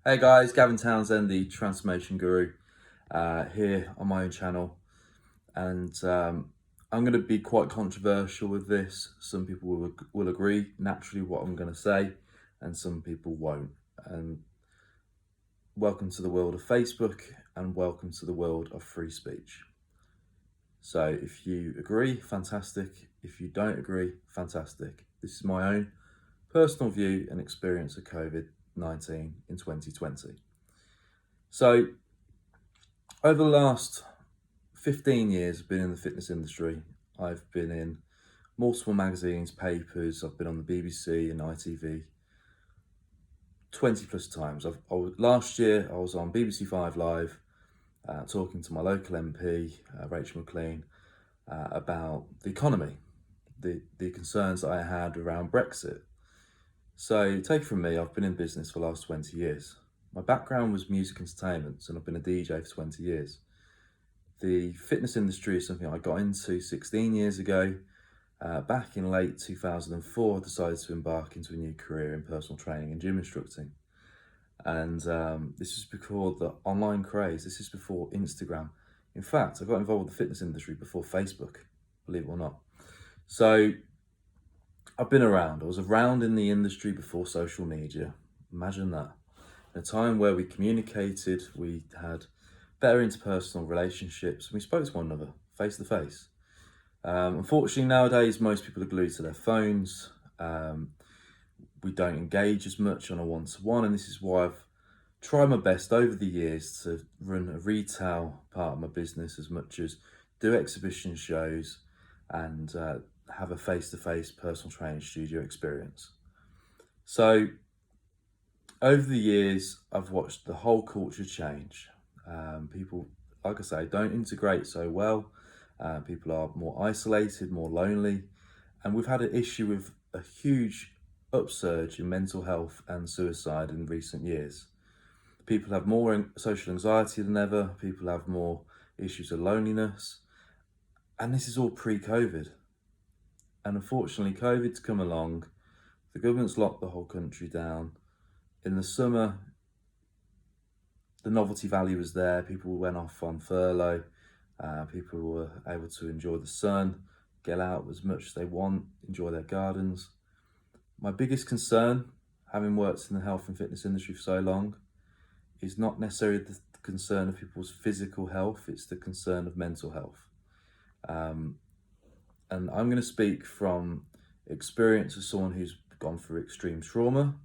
Hey guys, Gavin Townsend, the Transformation Guru, here on my own channel, and I'm going to be quite controversial with this. Some people will agree naturally what I'm going to say, and some people won't. And welcome to the world of Facebook, and welcome to the world of free speech. So if you agree, fantastic. If you don't agree, fantastic. This is my own personal view and experience of COVID-19 in 2020. So over the last 15 years, I've been in the fitness industry. I've been in multiple magazines, papers. I've been on the BBC and ITV 20 plus times. Last year, I was on BBC 5 Live talking to my local MP, Rachel McLean, about the economy, the concerns that I had around Brexit. So take it from me, I've been in business for the last 20 years. My background was music entertainment, and I've been a DJ for 20 years. The fitness industry is something I got into 16 years ago. Back in late 2004, I decided to embark into a new career in personal training and gym instructing. And this is before the online craze. This is before Instagram. In fact, I got involved with the fitness industry before Facebook, believe it or not. So I've been around. I was around in the industry before social media. Imagine that. In a time where we communicated, we had better interpersonal relationships, and we spoke to one another face to face. Unfortunately, nowadays, most people are glued to their phones. We don't engage as much on a one-to-one, and this is why I've tried my best over the years to run a retail part of my business as much as do exhibition shows and have a face-to-face personal training studio experience. So over the years, I've watched the whole culture change. People, like I say, don't integrate so well. People are more isolated, more lonely, and we've had an issue with a huge upsurge in mental health and suicide in recent years. People have more social anxiety than ever. People have more issues of loneliness, and this is all pre-COVID. And unfortunately, COVID's come along. The government's locked the whole country down. In the summer, the novelty value was there. People went off on furlough. People were able to enjoy the sun, get out as much as they want, enjoy their gardens. My biggest concern, having worked in the health and fitness industry for so long, is not necessarily the concern of people's physical health, it's the concern of mental health. And I'm going to speak from experience as someone who's gone through extreme trauma.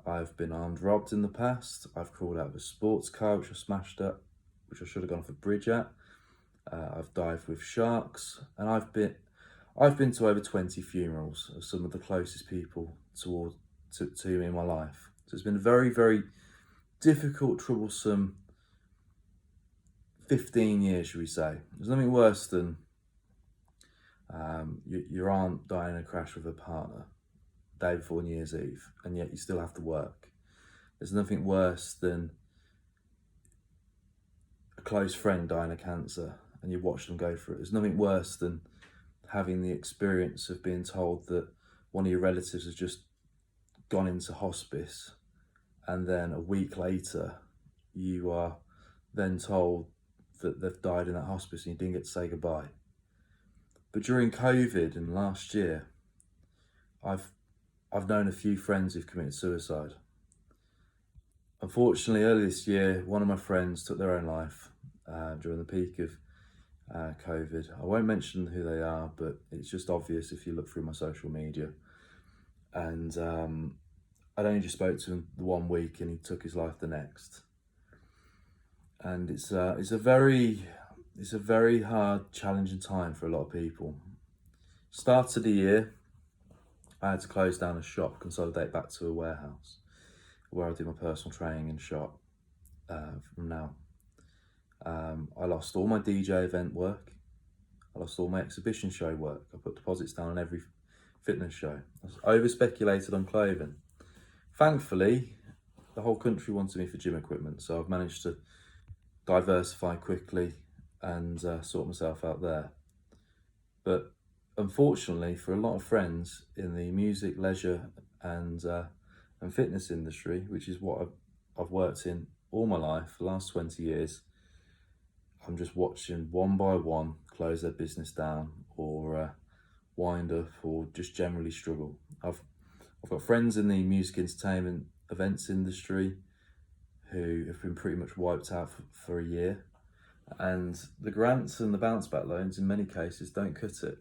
I've been armed robbed in the past. I've crawled out of a sports car which I smashed up, which I should have gone off a bridge at. I've dived with sharks, and I've been to over 20 funerals of some of the closest people to me in my life. So it's been a very, very difficult, troublesome 15 years, should we say. There's nothing worse than your aunt dying in a crash with a partner day before New Year's Eve, and yet you still have to work. There's nothing worse than a close friend dying of cancer and you watch them go through it. There's nothing worse than having the experience of being told that one of your relatives has just gone into hospice, and then a week later you are then told that they've died in that hospice and you didn't get to say goodbye. But during COVID and last year, I've known a few friends who've committed suicide. Unfortunately, earlier this year, one of my friends took their own life during the peak of COVID. I won't mention who they are, but it's just obvious if you look through my social media. And I'd only just spoke to him the 1 week, and he took his life the next. And it's a very hard, challenging time for a lot of people. Start of the year, I had to close down a shop, consolidate back to a warehouse where I do my personal training and shop from now. I lost all my DJ event work. I lost all my exhibition show work. I put deposits down on every fitness show. I was over-speculated on clothing. Thankfully, the whole country wanted me for gym equipment, so I've managed to diversify quickly and sort myself out there. But unfortunately, for a lot of friends in the music, leisure and fitness industry, which is what I've worked in all my life, the last 20 years, I'm just watching one by one close their business down or wind up or just generally struggle. I've got friends in the music entertainment events industry who have been pretty much wiped out for a year, and the grants and the bounce back loans in many cases don't cut it,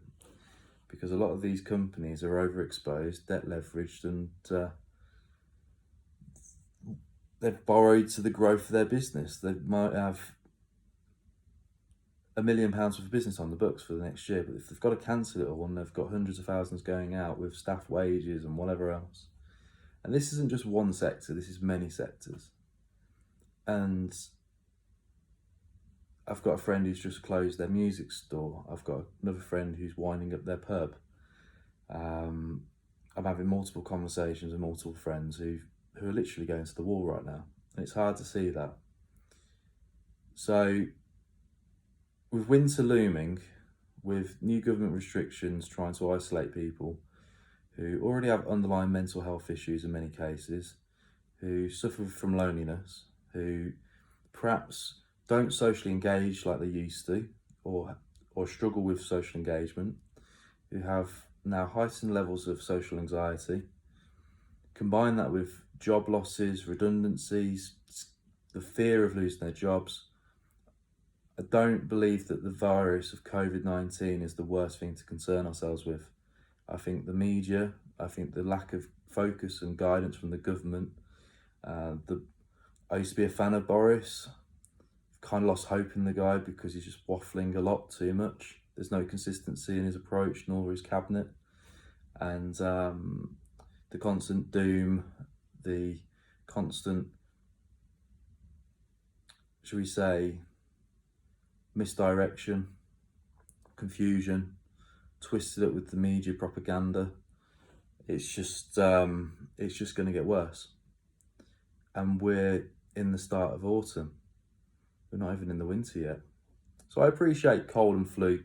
because a lot of these companies are overexposed, debt leveraged, and they've borrowed to the growth of their business. They might have £1 million worth of business on the books for the next year, but if they've got to cancel it all and they've got hundreds of thousands going out with staff wages and whatever else, and this isn't just one sector, this is many sectors. And I've got a friend who's just closed their music store. I've got another friend who's winding up their pub. I'm having multiple conversations with multiple friends who are literally going to the wall right now, and it's hard to see that. So with winter looming, with new government restrictions trying to isolate people who already have underlying mental health issues in many cases, who suffer from loneliness, who perhaps don't socially engage like they used to, or struggle with social engagement, who have now heightened levels of social anxiety. Combine that with job losses, redundancies, the fear of losing their jobs. I don't believe that the virus of COVID-19 is the worst thing to concern ourselves with. I think the media, I think the lack of focus and guidance from the government. I used to be a fan of Boris. Kind of lost hope in the guy because he's just waffling a lot too much. There's no consistency in his approach nor his cabinet. And the constant doom, the constant, shall we say, misdirection, confusion, twisted it with the media propaganda. It's just going to get worse. And we're in the start of autumn. We're not even in the winter yet. So I appreciate cold and flu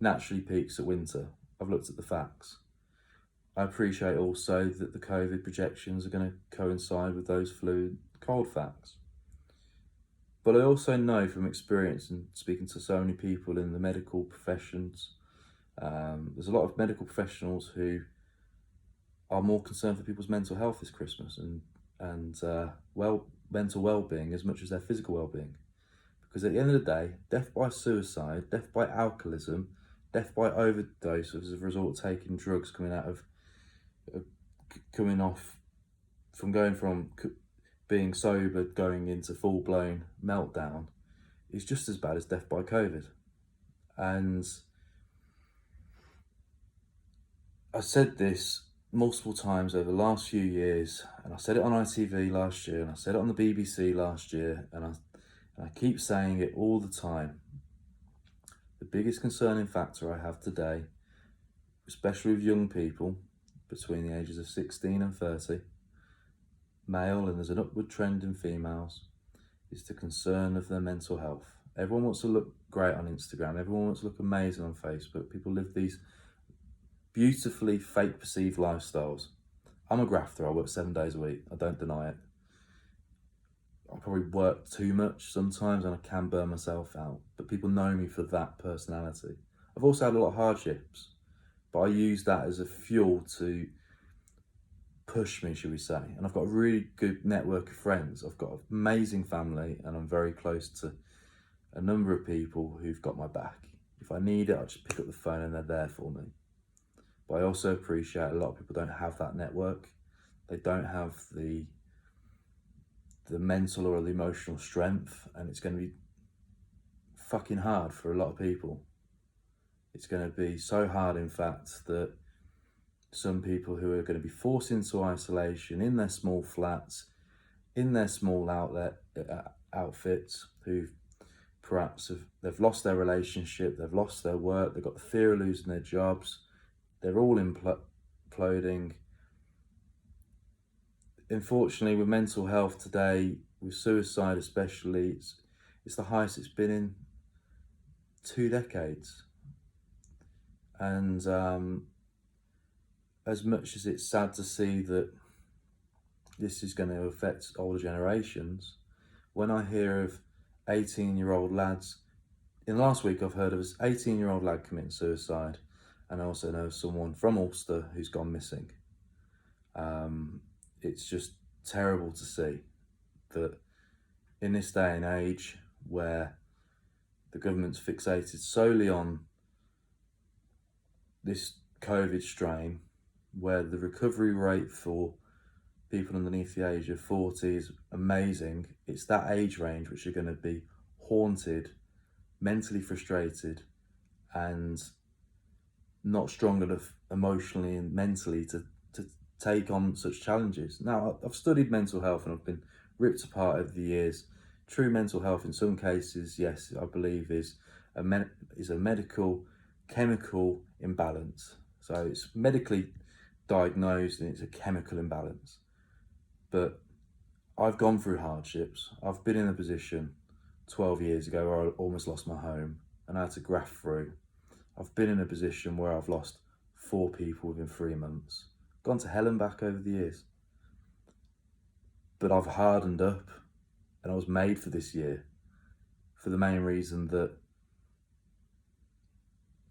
naturally peaks at winter. I've looked at the facts. I appreciate also that the COVID projections are going to coincide with those flu and cold facts. But I also know from experience and speaking to so many people in the medical professions, there's a lot of medical professionals who are more concerned for people's mental health this Christmas and mental well-being as much as their physical well-being. Because at the end of the day, death by suicide, death by alcoholism, death by overdose as a result of taking drugs coming from being sober going into full-blown meltdown is just as bad as death by COVID. And I said this multiple times over the last few years, and I said it on ITV last year, and I said it on the BBC last year, and I keep saying it all the time. The biggest concerning factor I have today, especially with young people between the ages of 16 and 30, male, and there's an upward trend in females, is the concern of their mental health. Everyone wants to look great on Instagram. Everyone wants to look amazing on Facebook. People live these beautifully fake perceived lifestyles. I'm a grafter. I work 7 days a week. I don't deny it. I probably work too much sometimes and I can burn myself out, but people know me for that personality. I've also had a lot of hardships, but I use that as a fuel to push me, shall we say. And I've got a really good network of friends. I've got an amazing family, and I'm very close to a number of people who've got my back. If I need it, I just pick up the phone and they're there for me. But I also appreciate a lot of people don't have that network. They don't have the mental or the emotional strength, and it's going to be fucking hard for a lot of people. It's going to be so hard, in fact, that some people who are going to be forced into isolation in their small flats, in their small outfits, who perhaps they've lost their relationship, they've lost their work, they've got the fear of losing their jobs, they're all imploding. Unfortunately, with mental health today, with suicide especially, it's the highest it's been in 2 decades. And as much as it's sad to see that this is going to affect older generations. When I hear of 18-year-old lads, in the last week I've heard of an 18-year-old lad committing suicide, and I also know someone from Ulster who's gone missing. It's just terrible to see that in this day and age where the government's fixated solely on this COVID strain, where the recovery rate for people underneath the age of 40 is amazing. It's that age range which are going to be haunted, mentally frustrated, and not strong enough emotionally and mentally to take on such challenges. Now, I've studied mental health and I've been ripped apart over the years. True mental health in some cases, yes, I believe is a medical chemical imbalance. So it's medically diagnosed and it's a chemical imbalance. But I've gone through hardships. I've been in a position 12 years ago where I almost lost my home and I had to graft through. I've been in a position where I've lost 4 people within 3 months. Gone to hell and back over the years. But I've hardened up and I was made for this year for the main reason that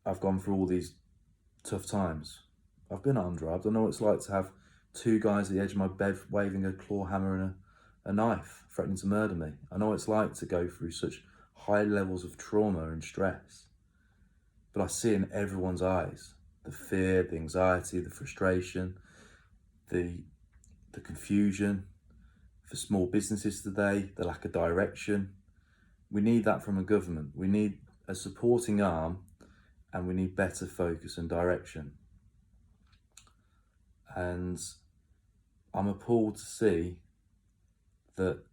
I've gone through all these tough times. I've been armed robbed. I know what it's like to have 2 guys at the edge of my bed waving a claw hammer and a knife threatening to murder me. I know what it's like to go through such high levels of trauma and stress. But I see in everyone's eyes the fear, the anxiety, the frustration, the confusion for small businesses today, the lack of direction. We need that from a government. We need a supporting arm and we need better focus and direction. And I'm appalled to see that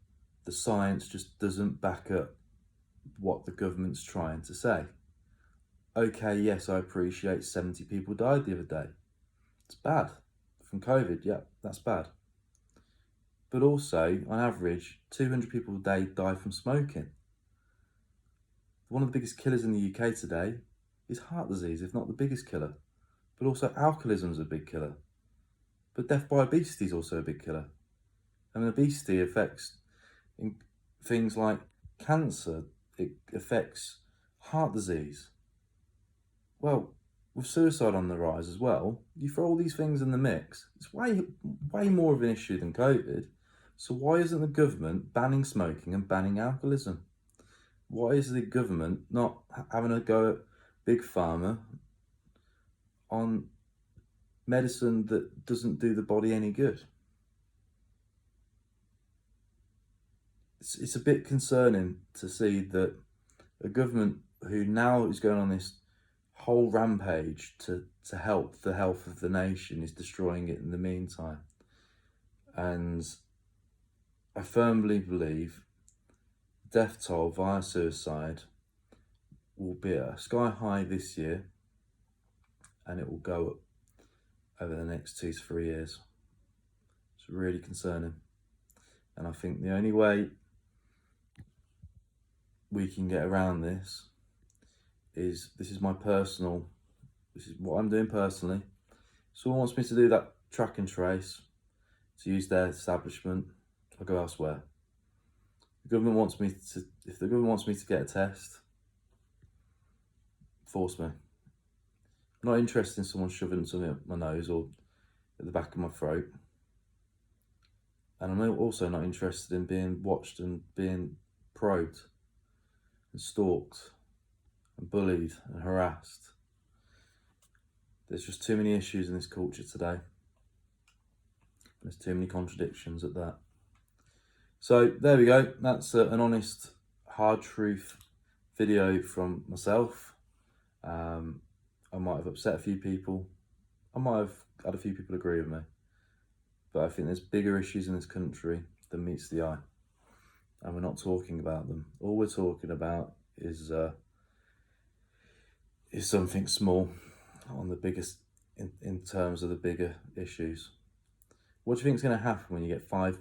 the science just doesn't back up what the government's trying to say. Okay, yes, I appreciate 70 people died the other day. It's bad. From COVID, yeah, that's bad. But also, on average, 200 people a day die from smoking. One of the biggest killers in the UK today is heart disease, if not the biggest killer. But also alcoholism is a big killer. But death by obesity is also a big killer. And obesity affects things like cancer, it affects heart disease. Well, with suicide on the rise as well, you throw all these things in the mix, it's way more of an issue than COVID. So why isn't the government banning smoking and banning alcoholism? Why is the government not having a go at Big Pharma on medicine that doesn't do the body any good? It's a bit concerning to see that a government who now is going on this whole rampage to help the health of the nation is destroying it in the meantime. And I firmly believe death toll via suicide will be at a sky high this year and it will go up over the next 2 to 3 years. It's really concerning. And I think the only way we can get around this is this is what I'm doing personally. If someone wants me to do that track and trace, to use their establishment, I'll go elsewhere. If the government wants me to get a test, force me. I'm not interested in someone shoving something up my nose or at the back of my throat. And I'm also not interested in being watched and being probed and stalked and bullied and harassed. There's just too many issues in this culture today. There's too many contradictions at that. So there we go. That's an honest, hard truth video from myself. I might have upset a few people. I might have had a few people agree with me. But I think there's bigger issues in this country than meets the eye. And we're not talking about them. All we're talking about is something small on the biggest, in terms of the bigger issues. What do you think is going to happen when you get 5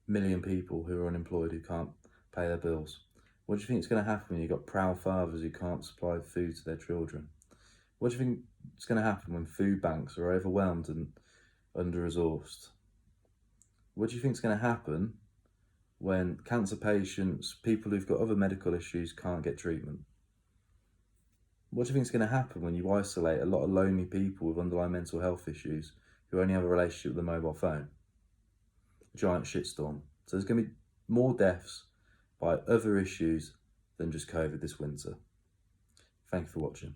million people who are unemployed who can't pay their bills? What do you think is going to happen when you've got proud fathers who can't supply food to their children? What do you think is going to happen when food banks are overwhelmed and under-resourced? What do you think is going to happen when cancer patients, people who've got other medical issues, can't get treatment? What do you think is going to happen when you isolate a lot of lonely people with underlying mental health issues who only have a relationship with a mobile phone? A giant shitstorm. So there's going to be more deaths by other issues than just COVID this winter. Thank you for watching.